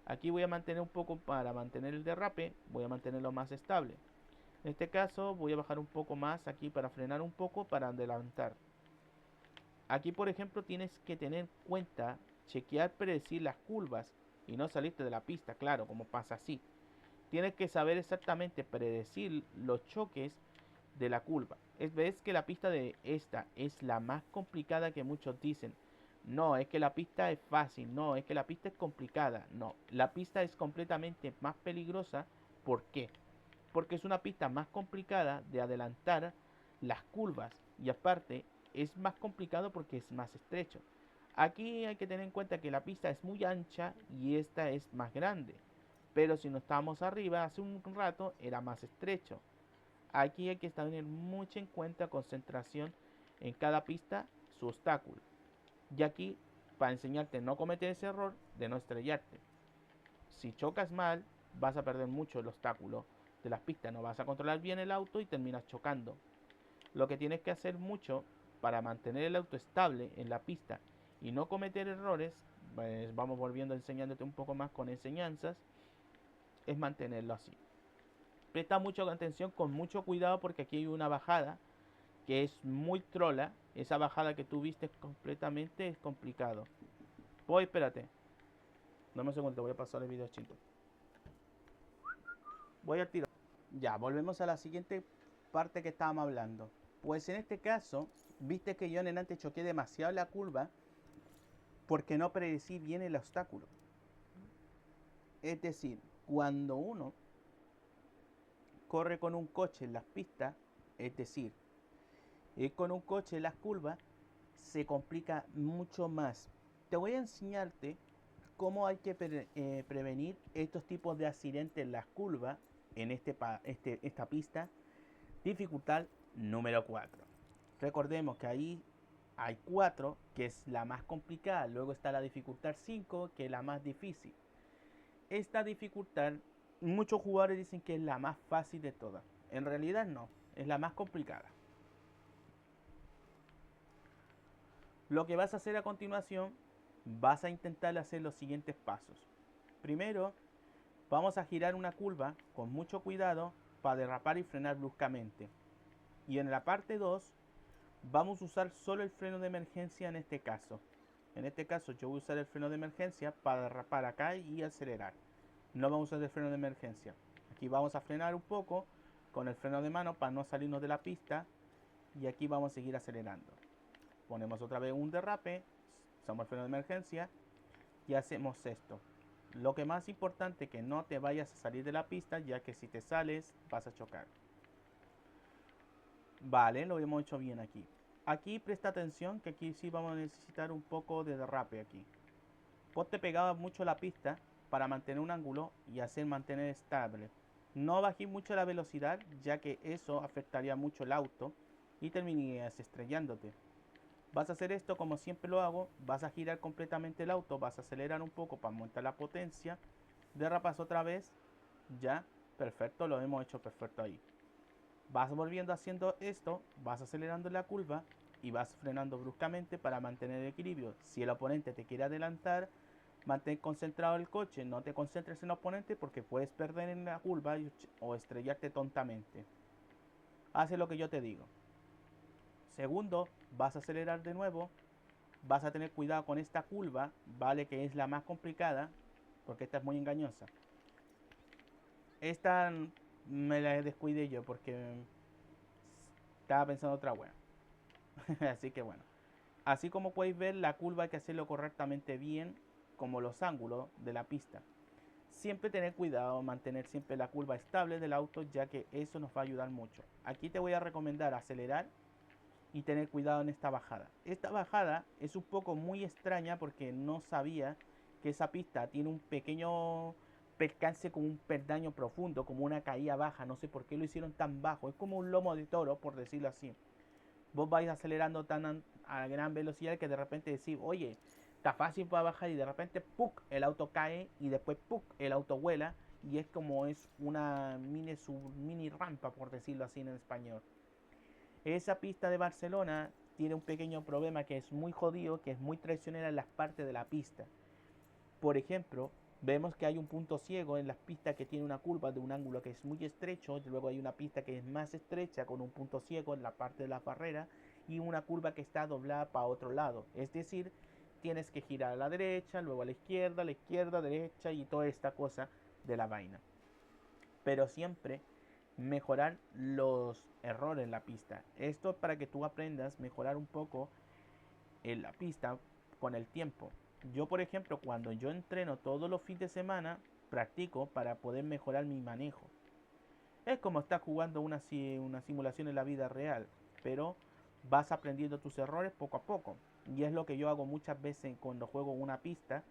Aquí voy a mantener un poco para mantener el derrape, voy a mantenerlo más estable. En este caso voy a bajar un poco más aquí para frenar un poco para adelantar. Aquí por ejemplo tienes que tener en cuenta, chequear, predecir las curvas y no salirte de la pista, claro, como pasa así. Tienes que saber exactamente predecir los choques de la curva. Ves que la pista de esta es la más complicada que muchos dicen. No, es que la pista es fácil, no, es que la pista es complicada. No, la pista es completamente más peligrosa. ¿Por qué? Porque es una pista más complicada de adelantar las curvas y aparte es más complicado porque es más estrecho. Aquí hay que tener en cuenta que la pista es muy ancha y esta es más grande, pero si no estábamos arriba hace un rato era más estrecho. Aquí hay que tener mucha en cuenta concentración en cada pista, su obstáculo. Y aquí para enseñarte no cometer ese error de no estrellarte. Si chocas mal, vas a perder mucho el obstáculo de las pistas, no vas a controlar bien el auto y terminas chocando. Lo que tienes que hacer mucho para mantener el auto estable en la pista y no cometer errores, pues vamos volviendo enseñándote un poco más con enseñanzas, es mantenerlo así. Presta mucha atención, con mucho cuidado, porque aquí hay una bajada que es muy trola. Esa bajada que tú viste completamente es complicado. Voy, espérate. Dame un segundo, te voy a pasar el video chito. Voy al tiro. Ya, volvemos a la siguiente parte que estábamos hablando. Pues en este caso, viste que yo en antes choqué demasiado la curva porque no predecí bien el obstáculo. Es decir, cuando uno corre con un coche en las pistas, es decir, ir con un coche en las curvas, se complica mucho más. Te voy a enseñarte cómo hay que prevenir estos tipos de accidentes en las curvas en esta pista. Dificultad número 4. Recordemos que ahí hay 4, que es la más complicada. Luego está la dificultad 5, que es la más difícil. Esta dificultad, muchos jugadores dicen que es la más fácil de todas. En realidad no, es la más complicada. Lo que vas a hacer a continuación, vas a intentar hacer los siguientes pasos. Primero, vamos a girar una curva con mucho cuidado para derrapar y frenar bruscamente. Y en la parte 2, Vamos a usar solo el freno de emergencia en este caso. En este caso yo voy a usar el freno de emergencia para derrapar acá y acelerar. No vamos a usar el freno de emergencia. Aquí vamos a frenar un poco con el freno de mano para no salirnos de la pista. Y aquí vamos a seguir acelerando. Ponemos otra vez un derrape, usamos el freno de emergencia y hacemos esto. Lo que más importante es que no te vayas a salir de la pista, ya que si te sales vas a chocar. Vale, lo hemos hecho bien aquí. Aquí presta atención que aquí sí vamos a necesitar un poco de derrape aquí. Ponte pegado mucho a la pista para mantener un ángulo y hacer mantener estable. No bajéis mucho la velocidad, ya que eso afectaría mucho el auto y terminarías estrellándote. Vas a hacer esto como siempre lo hago, vas a girar completamente el auto, vas a acelerar un poco para aumentar la potencia, derrapas otra vez, ya, perfecto, lo hemos hecho perfecto ahí. Vas volviendo haciendo esto, vas acelerando la curva y vas frenando bruscamente para mantener el equilibrio. Si el oponente te quiere adelantar, mantén concentrado el coche, no te concentres en el oponente porque puedes perder en la curva o estrellarte tontamente. Hace lo que yo te digo. Segundo, vas a acelerar de nuevo, vas a tener cuidado con esta curva, vale, que es la más complicada, porque esta es muy engañosa. Esta me la descuidé yo porque estaba pensando otra wea. Así que bueno. Así como podéis ver, la curva hay que hacerlo correctamente bien, como los ángulos de la pista. Siempre tener cuidado, mantener siempre la curva estable del auto, ya que eso nos va a ayudar mucho. Aquí te voy a recomendar acelerar y tener cuidado en esta bajada. Esta bajada es un poco muy extraña porque no sabía que esa pista tiene un pequeño percance como un perdaño profundo, como una caída baja. No sé por qué lo hicieron tan bajo. Es como un lomo de toro, por decirlo así. Vos vais acelerando tan a gran velocidad que de repente decís, oye, está fácil para bajar y de repente ¡puc! El auto cae y después ¡puc! El auto vuela y es como es una mini rampa, por decirlo así en español. Esa pista de Barcelona tiene un pequeño problema que es muy jodido, que es muy traicionera en las partes de la pista. Por ejemplo, vemos que hay un punto ciego en las pistas que tiene una curva de un ángulo que es muy estrecho, y luego hay una pista que es más estrecha con un punto ciego en la parte de la barrera y una curva que está doblada para otro lado. Es decir, tienes que girar a la derecha, luego a la izquierda, derecha y toda esta cosa de la vaina. Pero siempre mejorar los errores en la pista. Esto es para que tú aprendas a mejorar un poco en la pista con el tiempo. Yo, por ejemplo, cuando yo entreno todos los fines de semana, practico para poder mejorar mi manejo. Es como estar jugando una simulación en la vida real, pero vas aprendiendo tus errores poco a poco. Y es lo que yo hago muchas veces cuando juego una pista,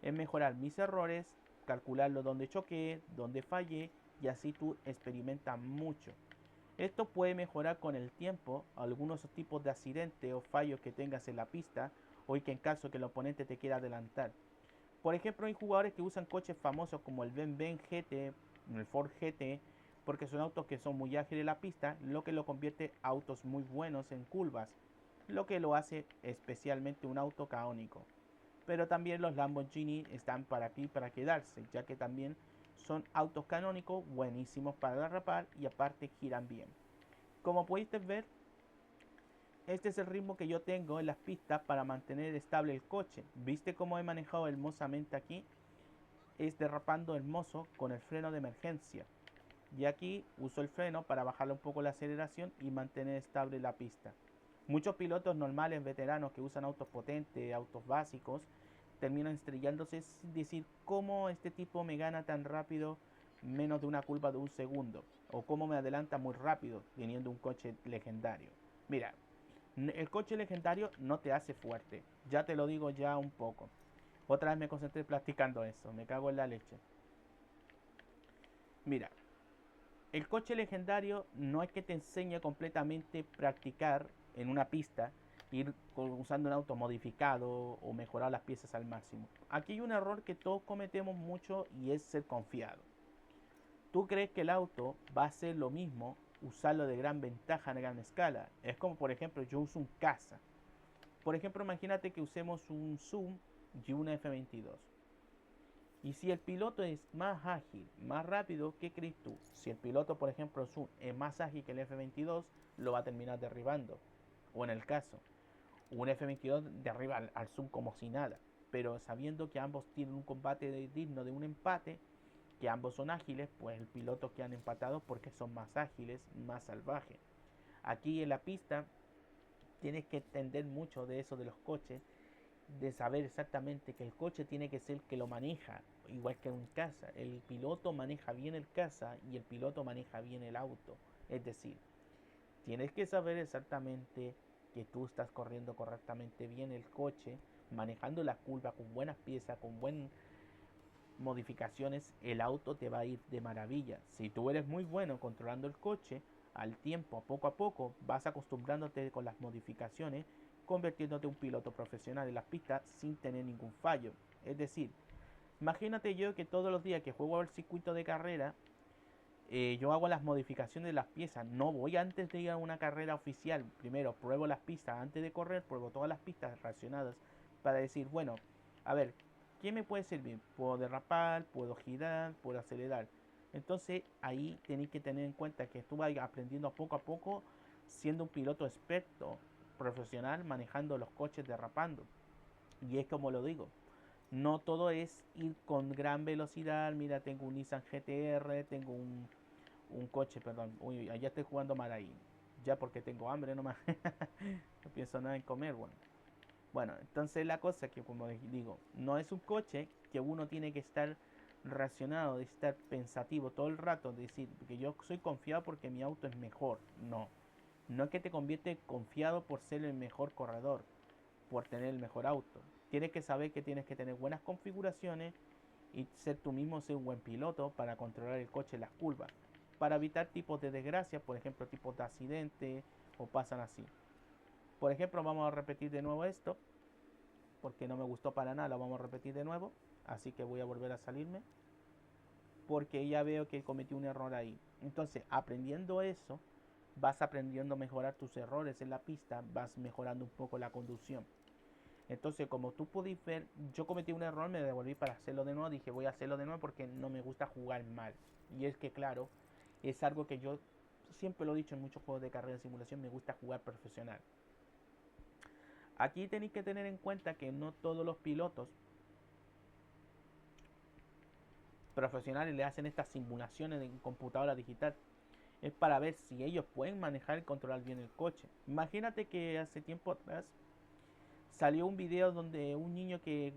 es mejorar mis errores, calcularlo donde choqué, donde fallé, y así tú experimentas mucho. Esto puede mejorar con el tiempo algunos tipos de accidentes o fallos que tengas en la pista o que en caso que el oponente te quiera adelantar. Por ejemplo, hay jugadores que usan coches famosos como el Ben GT, el Ford GT, porque son autos que son muy ágiles en la pista, lo que lo convierte autos muy buenos en curvas, lo que lo hace especialmente un auto caónico. Pero también los Lamborghini están para aquí para quedarse, ya que también son autos canónicos buenísimos para derrapar y aparte giran bien. Como pudiste ver, este es el ritmo que yo tengo en las pistas para mantener estable el coche. ¿Viste cómo he manejado hermosamente aquí? Es derrapando hermoso con el freno de emergencia. Y aquí uso el freno para bajarle un poco la aceleración y mantener estable la pista. Muchos pilotos normales, veteranos que usan autos potentes, autos básicos, terminan estrellándose sin decir cómo este tipo me gana tan rápido menos de una curva de un segundo. O cómo me adelanta muy rápido teniendo un coche legendario. Mira, el coche legendario no te hace fuerte. Ya te lo digo ya un poco. Otra vez me concentré practicando eso. Me cago en la leche. Mira, el coche legendario no es que te enseñe completamente practicar en una pista, ir usando un auto modificado o mejorar las piezas al máximo. Aquí hay un error que todos cometemos mucho y es ser confiado. Tú crees que el auto va a hacer lo mismo, usarlo de gran ventaja en gran escala. Es como por ejemplo yo uso un caza. Por ejemplo, imagínate que usemos un Zoom y una F-22. Y si el piloto es más ágil, más rápido, ¿qué crees tú? Si el piloto, por ejemplo, Zoom es más ágil que el F-22, lo va a terminar derribando O en el caso, un F22 derriba al Zoom como si nada. Pero sabiendo que ambos tienen un combate digno de un empate, que ambos son ágiles, pues el piloto que han empatado porque son más ágiles, más salvajes. Aquí en la pista tienes que entender mucho de eso de los coches, de saber exactamente que el coche tiene que ser el que lo maneja, igual que en casa. El piloto maneja bien el casa y el piloto maneja bien el auto. Es decir, tienes que saber exactamente que tú estás corriendo correctamente bien el coche, manejando la curva con buenas piezas, con buenas modificaciones, el auto te va a ir de maravilla. Si tú eres muy bueno controlando el coche, al tiempo, poco a poco, vas acostumbrándote con las modificaciones, convirtiéndote en un piloto profesional en las pistas sin tener ningún fallo. Es decir, imagínate yo que todos los días que juego al circuito de carrera, yo hago las modificaciones de las piezas. No voy antes de ir a una carrera oficial. Primero pruebo las pistas antes de correr, pruebo todas las pistas relacionadas para decir, bueno, a ver, ¿qué me puede servir? Puedo derrapar, puedo girar, puedo acelerar. Entonces ahí tenéis que tener en cuenta que tú vas aprendiendo poco a poco, siendo un piloto experto, profesional, manejando los coches, derrapando. Y es como lo digo, no todo es ir con gran velocidad. Mira, tengo un Nissan GTR, tengo un coche, perdón. Uy, allá estoy jugando mal ahí. Ya porque tengo hambre nomás. No pienso nada en comer, bueno. Bueno, entonces la cosa que como digo, no es un coche que uno tiene que estar racionado, de estar pensativo todo el rato, de decir que yo soy confiado porque mi auto es mejor. No, no es que te convierte confiado por ser el mejor corredor, por tener el mejor auto. Tienes que saber que tienes que tener buenas configuraciones y ser tú mismo ser un buen piloto para controlar el coche en las curvas, para evitar tipos de desgracias, por ejemplo tipos de accidentes o pasan así. Por ejemplo, vamos a repetir de nuevo esto, porque no me gustó para nada, lo vamos a repetir de nuevo, así que voy a volver a salirme, porque ya veo que cometí un error ahí. Entonces, aprendiendo eso, vas aprendiendo a mejorar tus errores en la pista, vas mejorando un poco la conducción. Entonces, como tú pudiste ver, yo cometí un error, me devolví para hacerlo de nuevo. Dije, voy a hacerlo de nuevo porque no me gusta jugar mal. Y es que, claro, es algo que yo siempre lo he dicho en muchos juegos de carrera de simulación, me gusta jugar profesional. Aquí tenéis que tener en cuenta que no todos los pilotos profesionales le hacen estas simulaciones en computadora digital. Es para ver si ellos pueden manejar y controlar bien el coche. Imagínate que hace tiempo atrás salió un video donde un niño que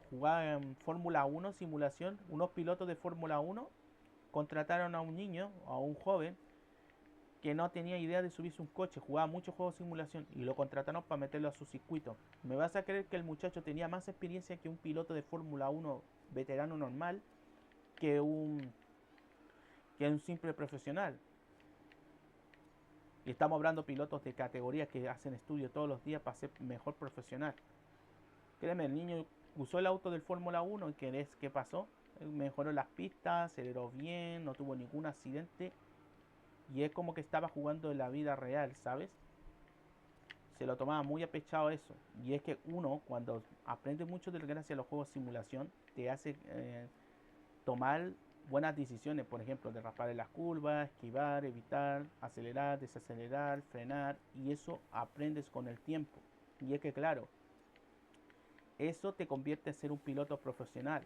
jugaba en Fórmula 1 simulación, unos pilotos de Fórmula 1 contrataron a un niño, a un joven, que no tenía idea de subirse un coche, jugaba muchos juegos de simulación y lo contrataron para meterlo a su circuito. ¿Me vas a creer que el muchacho tenía más experiencia que un piloto de Fórmula 1 veterano normal que un simple profesional? Y estamos hablando de pilotos de categoría que hacen estudio todos los días para ser mejor profesional. Créeme, el niño usó el auto del Fórmula 1 y ¿qué pasó? Mejoró las pistas, aceleró bien, no tuvo ningún accidente. Y es como que estaba jugando en la vida real, ¿sabes? Se lo tomaba muy a pechado eso. Y es que uno, cuando aprende mucho de gracias a los juegos de simulación, te hace tomar buenas decisiones. Por ejemplo, derrapar en las curvas, esquivar, evitar, acelerar, desacelerar, frenar. Y eso aprendes con el tiempo. Y es que claro, eso te convierte en ser un piloto profesional.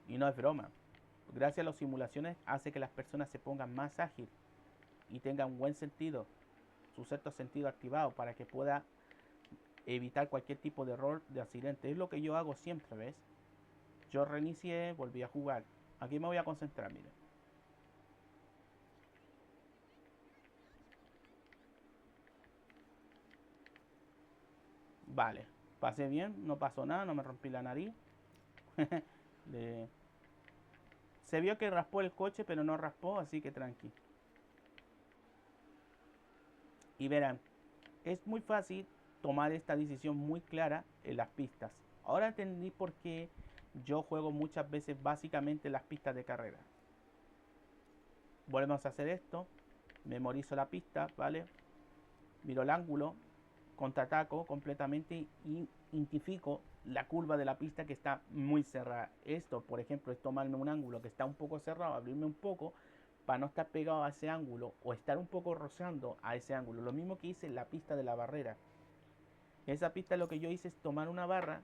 Y no es broma. Gracias a las simulaciones hace que las personas se pongan más ágil y tengan un buen sentido, su sexto sentido activado para que pueda evitar cualquier tipo de error de accidente. Es lo que yo hago siempre, ¿ves? Yo reinicié, volví a jugar. Aquí me voy a concentrar, miren. Vale, pasé bien, no pasó nada, no me rompí la nariz. De... Se vio que raspó el coche, pero no raspó, así que tranqui. Y verán, es muy fácil tomar esta decisión muy clara en las pistas. Ahora entendí por qué yo juego muchas veces básicamente las pistas de carrera. Volvemos a hacer esto, memorizo la pista, ¿vale? Miro el ángulo, contraataco completamente y identifico la curva de la pista que está muy cerrada. Esto, por ejemplo, es tomarme un ángulo que está un poco cerrado, abrirme un poco para no estar pegado a ese ángulo o estar un poco rozando a ese ángulo. Lo mismo que hice en la pista de la barrera. En esa pista lo que yo hice es tomar una barra,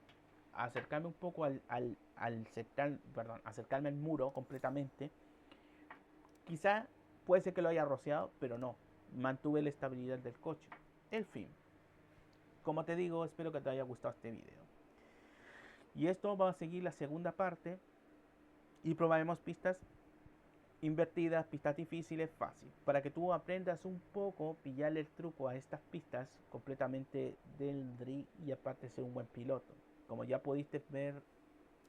acercarme un poco acercarme al muro completamente. Quizá puede ser que lo haya rociado, pero no. Mantuve la estabilidad del coche. En fin, como te digo, espero que te haya gustado este video. Y esto va a seguir la segunda parte y probaremos pistas invertidas, pistas difíciles, fácil. Para que tú aprendas un poco, pillarle el truco a estas pistas completamente del drift y aparte ser un buen piloto. Como ya pudiste ver,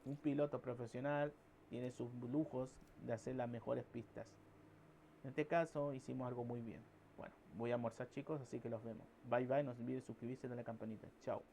un piloto profesional tiene sus lujos de hacer las mejores pistas. En este caso hicimos algo muy bien. Bueno, voy a almorzar chicos, así que los vemos. Bye bye, no se olviden suscribirse y darle la campanita. Chao.